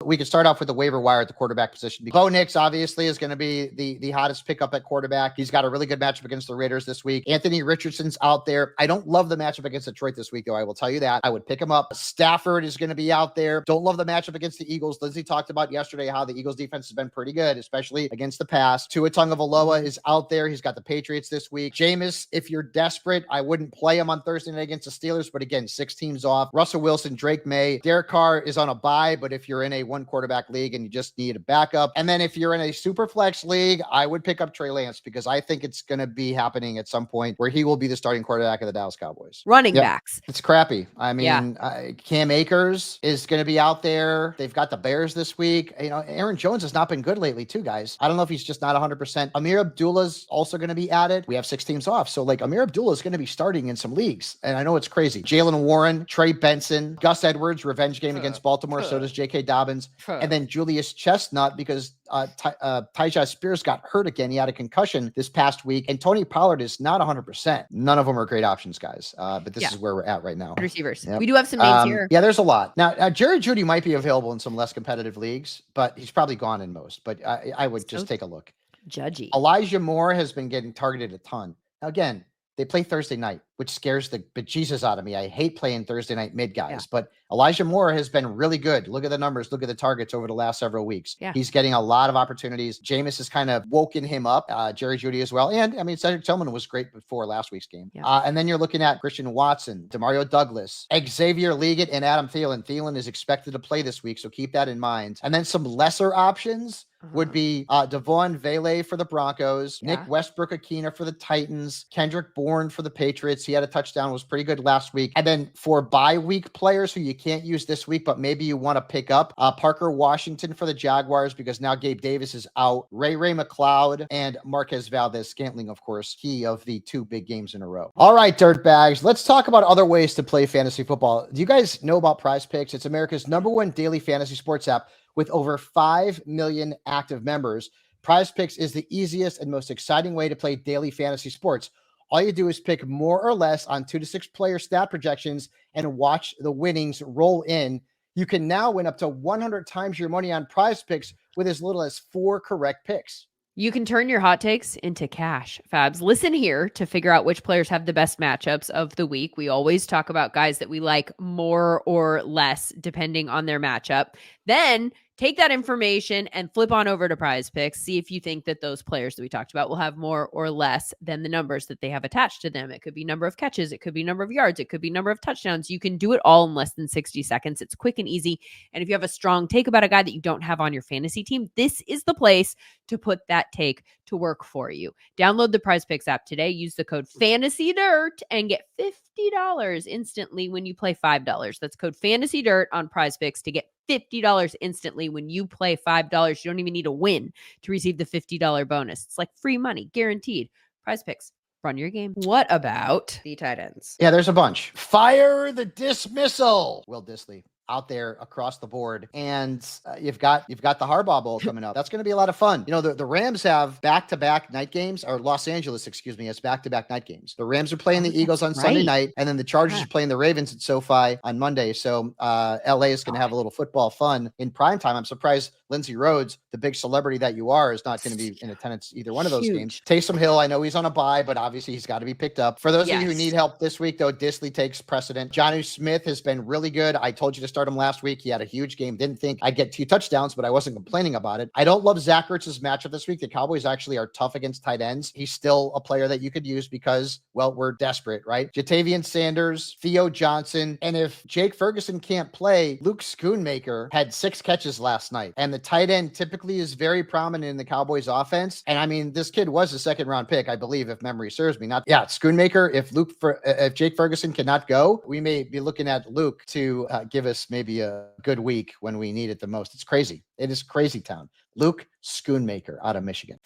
we can start off with the waiver wire at the quarterback position. Bo Nix obviously is going to be the hottest pickup at quarterback. He's got a really good matchup against the Raiders this week. Anthony Richardson's out there. I don't love the matchup against Detroit this week, though. I will tell you that. I would pick him up. Stafford is going to be out there. Don't love the matchup against the Eagles. Lindsay talked about yesterday how the Eagles defense has been pretty good, especially against the pass. Tua Tagovailoa is out there. He's got the Patriots this week. Jameis, if you're desperate, I wouldn't play him on Thursday night against the Steelers, but again, 6 teams off. Russell Wilson, Drake May, Derek Carr is on a bye, but if you're in a one quarterback league and you just need a backup, and then if you're in a super flex league, I would pick up Trey Lance because I think it's going to be happening at some point where he will be the starting quarterback of the Dallas Cowboys. Running backs. It's crappy. I mean, Cam Akers is going to be out there. They've got the Bears this week. You know, Aaron Jones has not been good lately too, guys. I don't know if he's just not 100%. Amir Abdullah's also going to be added. We have 6 teams off. So like Amir Abdullah is going to be starting in some leagues. And I know it's crazy. Jalen Warren, Trey Benson, Gus Edwards, revenge game against Baltimore. So does J.K. Dobbins. And then Julius Chestnut because Tyjae Spears got hurt again. He had a concussion this past week. And Tony Pollard is not 100%. None of them are great options, guys. But this is where we're at right now. Receivers. Yep. We do have some names here. Yeah, there's a lot. Now, Jerry Jeudy might be available in some less competitive leagues, but he's probably gone in most. But I would just take a look. Judgy. Elijah Moore has been getting targeted a ton. Now, again, they play Thursday night, which scares the bejesus out of me. I hate playing Thursday night mid guys, but Elijah Moore has been really good. Look at the numbers. Look at the targets over the last several weeks. He's getting a lot of opportunities. Jameis has kind of woken him up. Jerry Jeudy as well. And I mean, Cedric Tillman was great before last week's game. And then you're looking at Christian Watson, Demario Douglas, Xavier Leggett, and Adam Thielen. Thielen is expected to play this week, so keep that in mind. And then some lesser options would be Devon Vele for the Broncos, Nick Westbrook-Akina for the Titans, Kendrick Bourne for the Patriots. He had a touchdown, was pretty good last week. And then for bye week players who you can't use this week, but maybe you want to pick up Parker Washington for the Jaguars because now Gabe Davis is out, Ray McLeod, and Marquez Valdez-Scantling, of course, he of the 2 big games in a row. All right, dirtbags, let's talk about other ways to play fantasy football. Do you guys know about PrizePicks? It's America's #1 daily fantasy sports app with over 5 million active members. PrizePicks is the easiest and most exciting way to play daily fantasy sports. All you do is pick more or less on 2 to 6 player stat projections and watch the winnings roll in. You can now win up to 100 times your money on PrizePicks with as little as 4 correct picks. You can turn your hot takes into cash. Fabs, listen here to figure out which players have the best matchups of the week. We always talk about guys that we like more or less depending on their matchup. Then take that information and flip on over to PrizePicks. See if you think that those players that we talked about will have more or less than the numbers that they have attached to them. It could be number of catches. It could be number of yards. It could be number of touchdowns. You can do it all in less than 60 seconds. It's quick and easy. And if you have a strong take about a guy that you don't have on your fantasy team, this is the place to put that take to work for you. Download the PrizePicks app today. Use the code FANTASYDIRT and get $50 instantly when you play $5. That's code FANTASYDIRT on PrizePicks to get $50 instantly when you play $5. You don't even need a win to receive the $50 bonus. It's like free money, guaranteed. PrizePicks, run your game. What about the tight ends? Yeah, there's a bunch. Fire the dismissal. Will Dissly out there across the board. And you've got the Harbaugh Bowl coming up. That's going to be a lot of fun. You know, the Rams have back-to-back night games, or Los Angeles, has back-to-back night games. The Rams are playing the Eagles on Sunday night, and then the Chargers are playing the Ravens at SoFi on Monday. So LA is going to have a little football fun in prime time. I'm surprised Lindsay Rhodes, the big celebrity that you are, is not going to be in attendance either one of those games. Taysom Hill, I know he's on a bye, but obviously he's got to be picked up. For those of you who need help this week, though, Dissly takes precedent. Jonnu Smith has been really good. I told you to start him last week. He had a huge game. Didn't think I'd get 2 touchdowns, but I wasn't complaining about it. I don't love Zach Ertz's matchup this week. The Cowboys actually are tough against tight ends. He's still a player that you could use because, well, we're desperate, right? Jatavian Sanders, Theo Johnson, and if Jake Ferguson can't play, Luke Schoonmaker had 6 catches last night. And the tight end typically is very prominent in the Cowboys offense. And I mean, this kid was a 2nd-round pick, I believe, if memory serves me. Schoonmaker. If Jake Ferguson cannot go, we may be looking at Luke to give us maybe a good week when we need it the most. It's crazy. It is crazy town. Luke Schoonmaker out of Michigan.